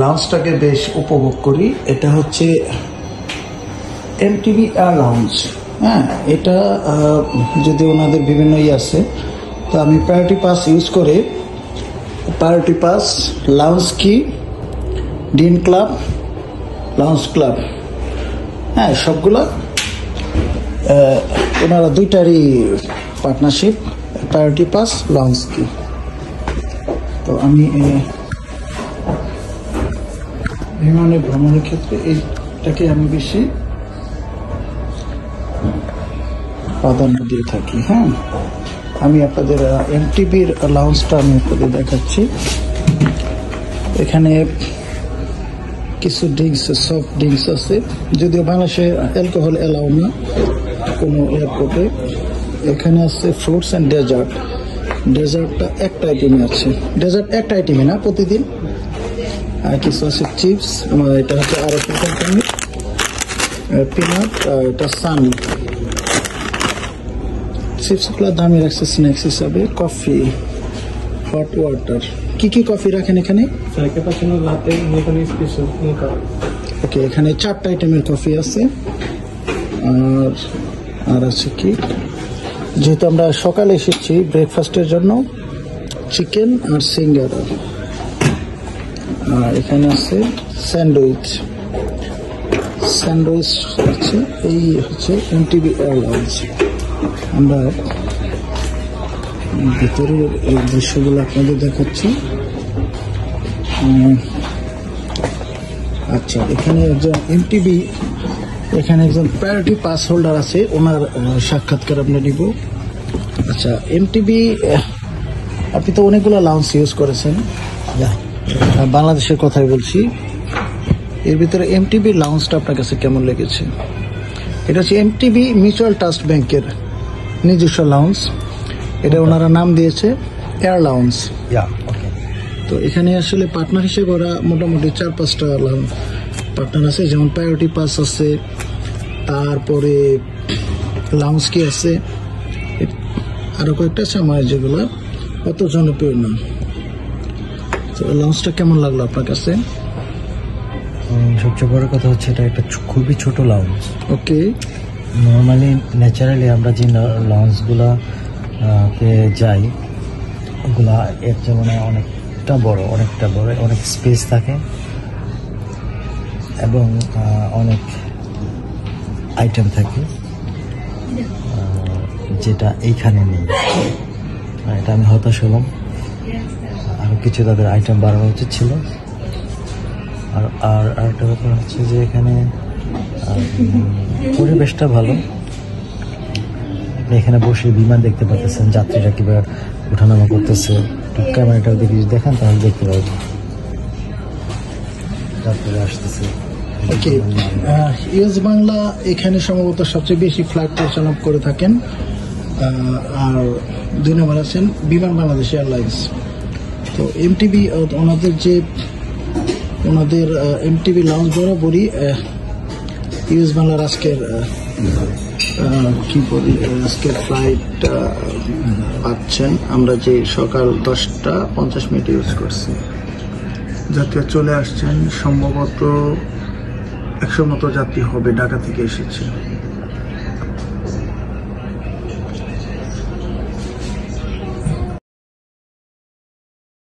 লাউঞ্জটাকে বেশ উপভোগ করি। এটা হচ্ছে এমটিভি এয়ার লাউঞ্জ। হ্যাঁ, এটা যদি ওনাদের বিভিন্ন আছে, তো আমি প্রায়োরিটি পাস ইউজ করে প্রায়োরিটি পাস, লাউঞ্জ কি, ডিন ক্লাব, লাউঞ্জ ক্লাব, হ্যাঁ সবগুলা ওনারা দুইটারই পার্টনারশিপ, প্রায়োরিটি পাস, লাউঞ্জ কি। তো আমি বিমানে ভ্রমণের ক্ষেত্রে এইটাকে আমি বেশি প্রাধান্য দিয়ে থাকি। হ্যাঁ, আমি আপনাদের এমটিভির লাউঞ্জটা আমি আপনাদের দেখাচ্ছি। এখানে কিছু ড্রিঙ্কস, সফট ড্রিঙ্কস আছে, যদিও বাংলাদেশে অ্যালকোহল এলাও না কোনো এয়ারপোর্টে। এখানে আছে ফ্রুটস অ্যান্ড ডেজার্ট। ডেজার্টটা একটা আইটেমে আছে, ডেজার্ট একটা আইটেমে না প্রতিদিন। আর কিছু আছে চিপস, এটা হচ্ছে আর একটা কোম্পানি, পিনাট, এটা সান। চিপসগুলো দামি রাখছে স্ন্যাক্স হিসাবে। Coffee, hot water. কি কি কফি রাখেন এখানে? ওকে, এখানে 4টা আইটেমের কফি আছে। আর আছে কি, যেহেতু আমরা সকালে এসেছি ব্রেকফাস্টের জন্য, চিকেন আর সিঙ্গারা। আর এখানে আছে স্যান্ডউইচ আছে। এই হচ্ছে এমটিভি এয়ারলাইন্স। আমরা ভিতরের এই দৃশ্যগুলো আপনাদের দেখাচ্ছি। আচ্ছা, এখানে একজন এমটিভি, এখানে একজন প্রায়োরিটি পাস হোল্ডার আছে, ওনার সাক্ষাৎকার আমরা নিব। আচ্ছা, এমটিভি আপনি তো অনেকগুলো লাউঞ্জ ইউজ করেছেন, বাংলাদেশের কথাই বলছি। এর ভিতরে এমটিভি লাউঞ্জটা আপনার কাছে কেমন লেগেছে? এটা হচ্ছে এমটিভি মিউচুয়াল ট্রাস্ট ব্যাংকের নিজস্ব লাউঞ্জ। এটা ওনারা নাম দিয়েছে এয়ার লাউঞ্জ। তো এখানে আসলে পার্টনার হিসেবে ওরা মোটামুটি 4-5টা পার্টনার আছে, যেমন প্রায়োরিটি পাস আছে, তারপরে লাউঞ্জ কি আছে, আরো কয়েকটা আছে আমার যেগুলো অত জনপ্রিয় না। তো লাউঞ্জটা কেমন লাগলো আপনার কাছে? সবচেয়ে বড় কথা হচ্ছে এটা একটা খুবই ছোট লাউঞ্জ। ওকে, নর্মালি ন্যাচারালি আমরা যে লাউঞ্জগুলো যাই ওগুলা এর যেমন অনেকটা বড়, অনেক স্পেস থাকে এবং অনেক আইটেম থাকে, যেটা এইখানে নেই। এটা আমি হতাশ হলাম। আরও কিছু তাদের আইটেম বাড়ানো উচিত ছিল। আর একটা ব্যাপার হচ্ছে যে এখানে পরিবেশটা ভালো। আপনি এখানে বসে বিমান দেখতে পাচ্ছেন, যাত্রীরা কিভাবে ওঠানামা করতেছে। ক্যামেরাটাও দেখি দেখেন তাহলে দেখতে পাবেন যাত্রীরা আসতেছে। ওকে, ইউএস বাংলা এখানে সম্ভবত সবচেয়ে বেশি ফ্লাইট পরিচালনা করে থাকেন। আর 2 নম্বর আছেন বিমান বাংলাদেশ এয়ারলাইন্স। তো এমটিভি ওনাদের এমটিভি লাউঞ্জ বরাবরই ইউএস বাংলার আজকের আজকের ফ্লাইট পাচ্ছেন। আমরা যে সকাল 10:50 ইউজ করছি। যাত্রীরা চলে আসছেন, সম্ভবত 100 মতো যাত্রী হবে, ঢাকা থেকে এসেছে।